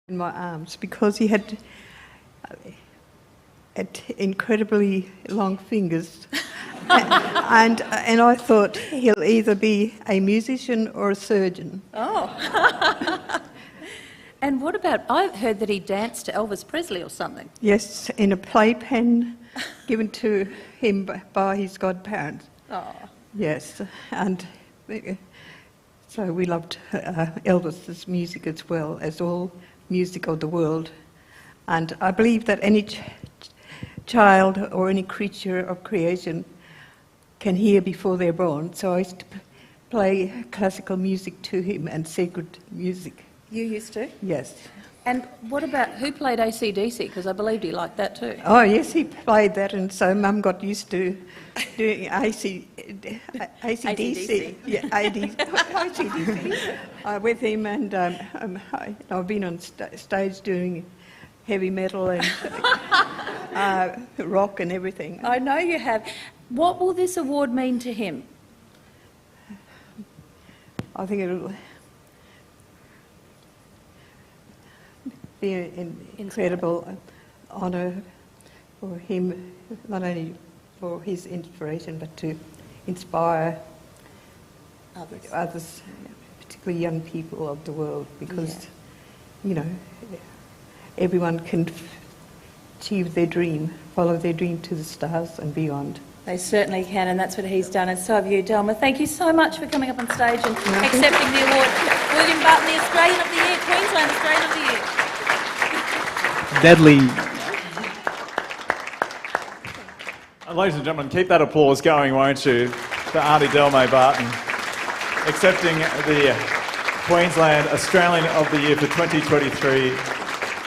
In my arms, because he had incredibly long fingers, and I thought he'll either be a musician or a surgeon. Oh. And what about, I heard that he danced to Elvis Presley or something. Yes, in a playpen given to him by his godparents. Oh. Yes, and so we loved Elvis's music as well as all music of the world. And I believe that any child or any creature of creation can hear before they're born. So I used to play classical music to him and sacred music. You used to? Yes. And what about, who played AC/DC? Because I believed he liked that too. Oh yes, he played that, and so Mum got used to doing AC/DC. Yeah, AC/DC with him, and I've been on stage doing heavy metal and rock and everything. I know you have. What will this award mean to him? I think it'll be an incredible honour for him, not only for his inspiration, but to inspire others, particularly young people of the world, because, everyone can achieve their dream, follow their dream to the stars and beyond. They certainly can, and that's what he's done, and so have you, Delma. Thank you so much for coming up on stage and accepting the award. William Barton, the Australian of the Year, Queensland Australian of the Year. Deadly. Ladies and gentlemen, keep that applause going, won't you, for Auntie Delma Barton, accepting the Queensland Australian of the Year for 2023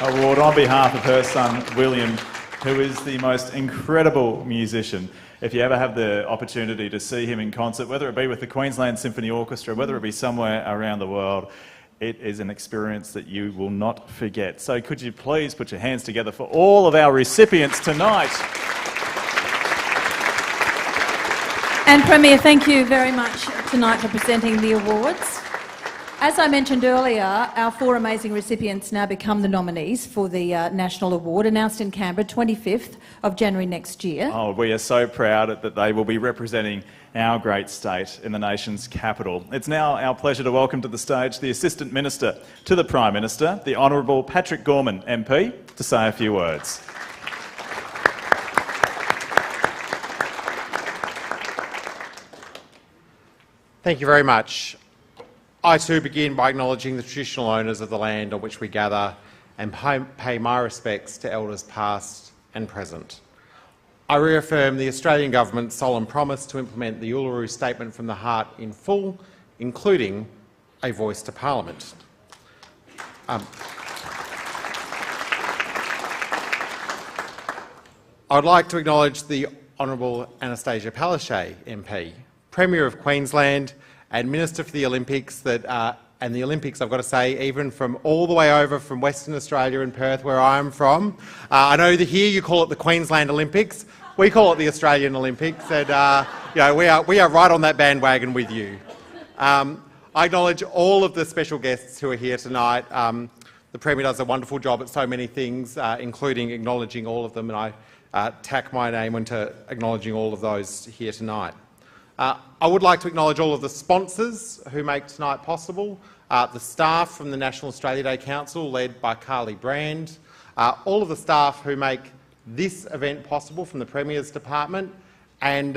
award on behalf of her son, William, who is the most incredible musician. If you ever have the opportunity to see him in concert, whether it be with the Queensland Symphony Orchestra, whether it be somewhere around the world, it is an experience that you will not forget. So could you please put your hands together for all of our recipients tonight? And Premier, thank you very much tonight for presenting the awards. As I mentioned earlier, our four amazing recipients now become the nominees for the National Award, announced in Canberra 25th of January next year. Oh, we are so proud that they will be representing our great state in the nation's capital. It's now our pleasure to welcome to the stage the Assistant Minister to the Prime Minister, the Honourable Patrick Gorman MP, to say a few words. Thank you very much. I too begin by acknowledging the traditional owners of the land on which we gather and pay my respects to elders past and present. I reaffirm the Australian Government's solemn promise to implement the Uluru Statement from the Heart in full, including a voice to Parliament. I would like to acknowledge the Honourable Anastasia Palaszczuk MP, Premier of Queensland and Minister for the Olympics, and the Olympics, I've got to say, even from all the way over from Western Australia and Perth, where I'm from. I know that here you call it the Queensland Olympics. We call it the Australian Olympics, and we are right on that bandwagon with you. I acknowledge all of the special guests who are here tonight. The Premier does a wonderful job at so many things, including acknowledging all of them, and I tack my name into acknowledging all of those here tonight. I would like to acknowledge all of the sponsors who make tonight possible, the staff from the National Australia Day Council led by Carly Brand, all of the staff who make this event possible from the Premier's Department, and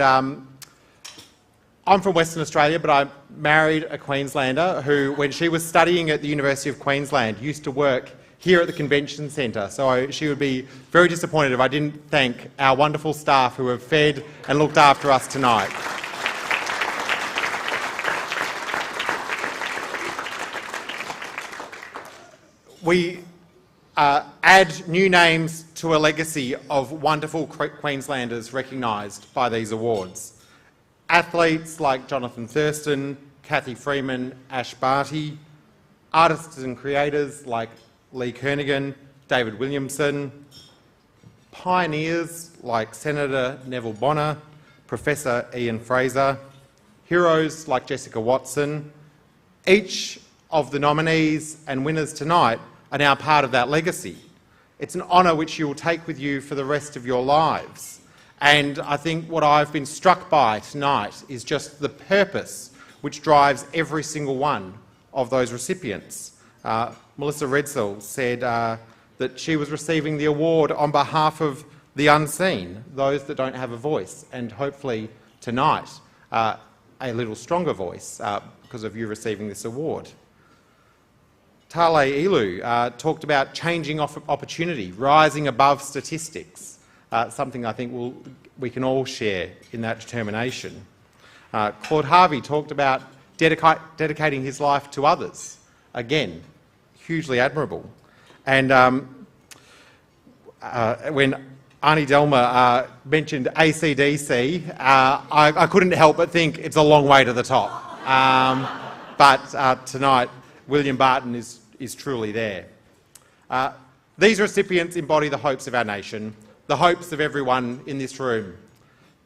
I'm from Western Australia, but I married a Queenslander who, when she was studying at the University of Queensland, used to work here at the Convention Centre. So she would be very disappointed if I didn't thank our wonderful staff who have fed and looked after us tonight. We add new names to a legacy of wonderful Queenslanders recognised by these awards. Athletes like Jonathan Thurston, Kathy Freeman, Ash Barty, artists and creators like Lee Kernaghan, David Williamson, pioneers like Senator Neville Bonner, Professor Ian Fraser, heroes like Jessica Watson. Each of the nominees and winners tonight are now part of that legacy. It's an honour which you will take with you for the rest of your lives. And I think what I've been struck by tonight is just the purpose which drives every single one of those recipients. Melissa Redsill said that she was receiving the award on behalf of the unseen, those that don't have a voice, and hopefully tonight a little stronger voice because of you receiving this award. Tale Ilu talked about changing opportunity, rising above statistics, something I think we can all share in that determination. Claude Harvey talked about dedicating his life to others. Again, hugely admirable. And when Arnie Delmer mentioned AC/DC, I couldn't help but think it's a long way to the top. But tonight, William Barton is truly there. These recipients embody the hopes of our nation, the hopes of everyone in this room.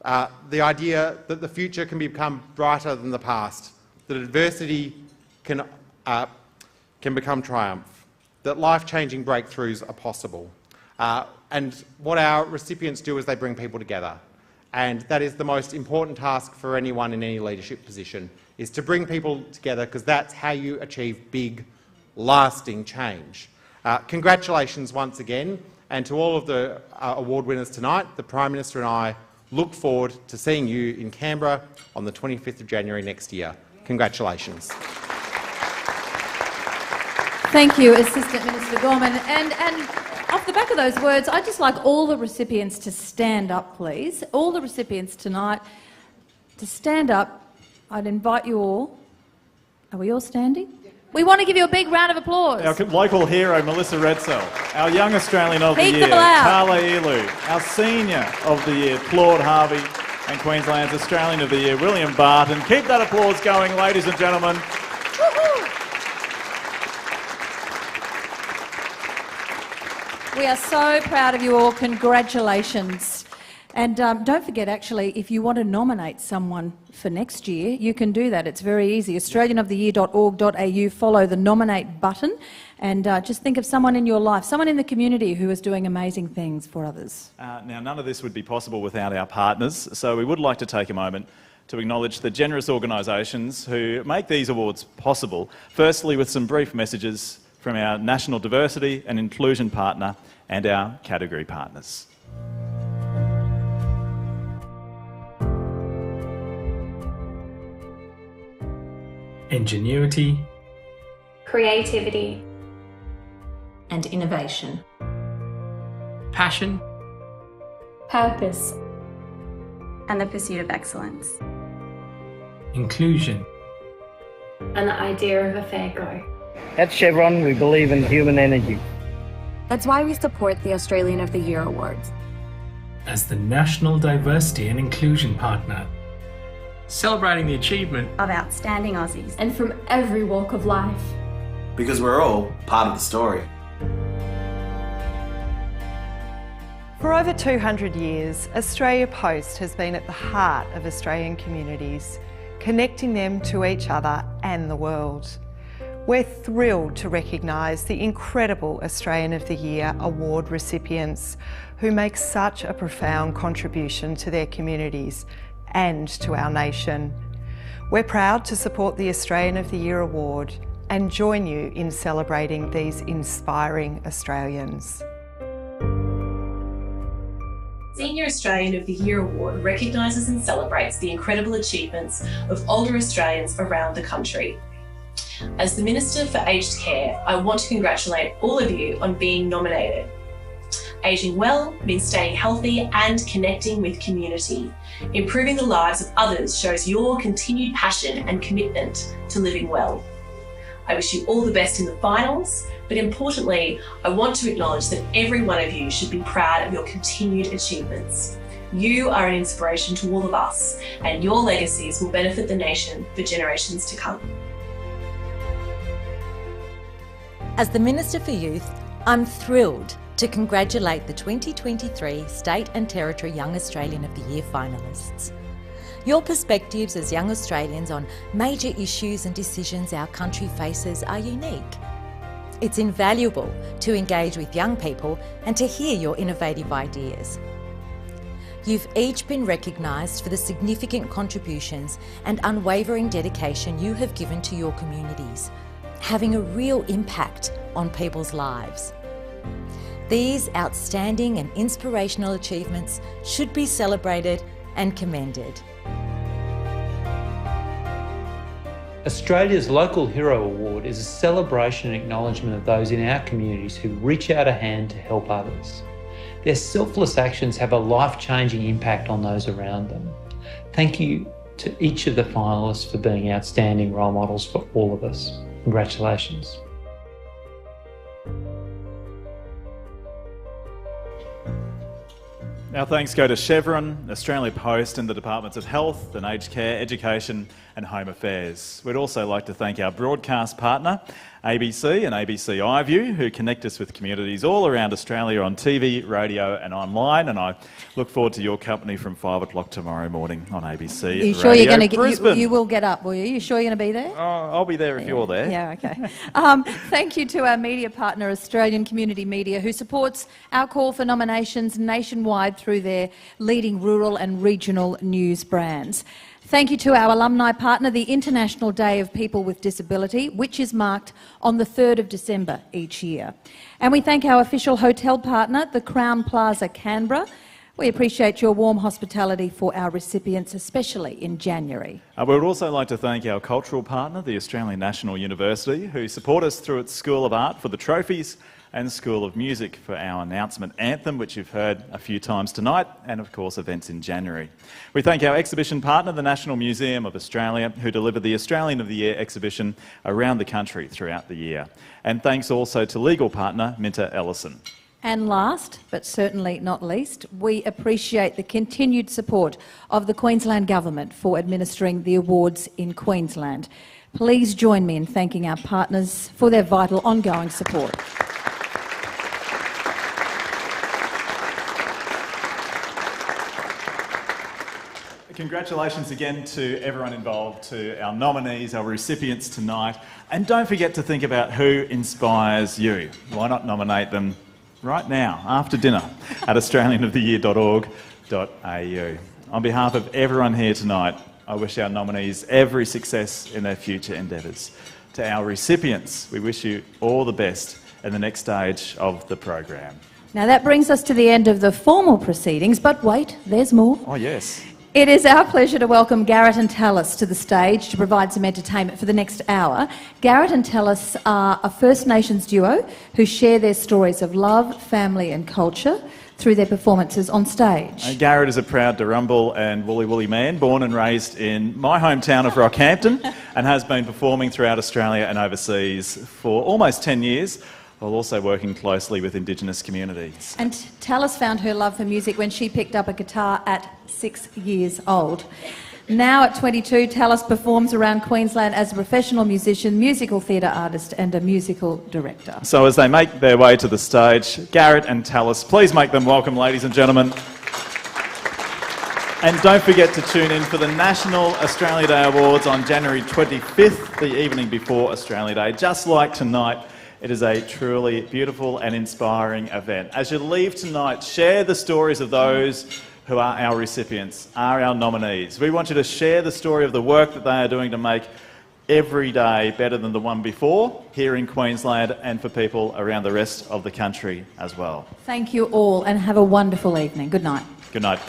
The idea that the future can become brighter than the past, that adversity can become triumph, that life-changing breakthroughs are possible. And what our recipients do is they bring people together. And that is the most important task for anyone in any leadership position, is to bring people together, because that's how you achieve big, lasting change. Congratulations once again, and to all of the award winners tonight. The Prime Minister and I look forward to seeing you in Canberra on the 25th of January next year. Congratulations. Thank you, Assistant Minister Gorman. And off the back of those words, I'd just like all the recipients to stand up, please. All the recipients tonight to stand up. I'd invite you all. Are we all standing? We want to give you a big round of applause. Our local hero, Melissa Redsill. Our Young Australian of the Keep Year, them loud. Tale Ilu. Our Senior of the Year, Claude Harvey. And Queensland's Australian of the Year, William Barton. Keep that applause going, ladies and gentlemen. We are so proud of you all. Congratulations. And don't forget, actually, if you want to nominate someone for next year, you can do that. It's very easy. australianoftheyear.org.au, follow the nominate button, and just think of someone in your life, someone in the community who is doing amazing things for others. Now, none of this would be possible without our partners, so we would like to take a moment to acknowledge the generous organisations who make these awards possible, firstly with some brief messages from our National Diversity and Inclusion Partner and our category partners. Ingenuity, creativity, and innovation. passion, Purpose, and the pursuit of excellence. inclusion, And the idea of a fair go. At Chevron, we believe in human energy. That's why we support the Australian of the Year Awards. as the National Diversity and Inclusion Partner, celebrating the achievement Of outstanding Aussies. And from every walk of life. Because we're all part of the story. For over 200 years, Australia Post has been at the heart of Australian communities, connecting them to each other and the world. We're thrilled to recognise the incredible Australian of the Year award recipients who make such a profound contribution to their communities and to our nation. We're proud to support the Australian of the Year award and join you in celebrating these inspiring Australians. Senior Australian of the Year award recognises and celebrates the incredible achievements of older Australians around the country. As the Minister for Aged Care, I want to congratulate all of you on being nominated. Ageing well means staying healthy and connecting with community. Improving the lives of others shows your continued passion and commitment to living well. I wish you all the best in the finals, but importantly, I want to acknowledge that every one of you should be proud of your continued achievements. You are an inspiration to all of us, and your legacies will benefit the nation for generations to come. As the Minister for Youth, I'm thrilled to congratulate the 2023 State and Territory Young Australian of the Year finalists. Your perspectives as young Australians on major issues and decisions our country faces are unique. It's invaluable to engage with young people and to hear your innovative ideas. You've each been recognised for the significant contributions and unwavering dedication you have given to your communities, having a real impact on people's lives. These outstanding and inspirational achievements should be celebrated and commended. Australia's Local Hero Award is a celebration and acknowledgement of those in our communities who reach out a hand to help others. Their selfless actions have a life-changing impact on those around them. Thank you to each of the finalists for being outstanding role models for all of us. Congratulations. Our thanks go to Chevron, Australia Post and the Departments of Health and Aged Care, Education and Home Affairs. We'd also like to thank our broadcast partner, ABC and ABC iView, who connect us with communities all around Australia on TV, radio and online. And I look forward to your company from 5 o'clock tomorrow morning on ABC. Are you sure Radio you're going to Brisbane. you will get up, will you? You sure you're going to be there? I'll be there if you're there. Yeah, okay. Thank you to our media partner, Australian Community Media, who supports our call for nominations nationwide through their leading rural and regional news brands. Thank you to our alumni partner, the International Day of People with Disability, which is marked on the 3rd of December each year. And we thank our official hotel partner, the Crown Plaza Canberra. We appreciate your warm hospitality for our recipients, especially in January. We would also like to thank our cultural partner, the Australian National University, who support us through its School of Art for the trophies and School of Music for our announcement anthem, which you've heard a few times tonight, and of course events in January. We thank our exhibition partner, the National Museum of Australia, who delivered the Australian of the Year exhibition around the country throughout the year. And thanks also to legal partner, Minter Ellison. And last, but certainly not least, we appreciate the continued support of the Queensland Government for administering the awards in Queensland. Please join me in thanking our partners for their vital ongoing support. Congratulations again to everyone involved, to our nominees, our recipients tonight. And don't forget to think about who inspires you. Why not nominate them right now, after dinner, at australianoftheyear.org.au. On behalf of everyone here tonight, I wish our nominees every success in their future endeavours. To our recipients, we wish you all the best in the next stage of the program. Now that brings us to the end of the formal proceedings, but wait, there's more. Oh yes. It is our pleasure to welcome Garrett and Tallis to the stage to provide some entertainment for the next hour. Garrett and Tallis are a First Nations duo who share their stories of love, family and culture through their performances on stage. Garrett is a proud Darumble and Woolly Woolly man, born and raised in my hometown of Rockhampton, and has been performing throughout Australia and overseas for almost 10 years, while also working closely with Indigenous communities. And Tallis found her love for music when she picked up a guitar at 6 years old. Now at 22, Tallis performs around Queensland as a professional musician, musical theatre artist and a musical director. So as they make their way to the stage, Garrett and Tallis, please make them welcome, ladies and gentlemen. And don't forget to tune in for the National Australia Day Awards on January 25th, the evening before Australia Day. Just like tonight, it is a truly beautiful and inspiring event. As you leave tonight, share the stories of those who are our recipients, are our nominees. We want you to share the story of the work that they are doing to make every day better than the one before here in Queensland and for people around the rest of the country as well. Thank you all and have a wonderful evening. Good night. Good night.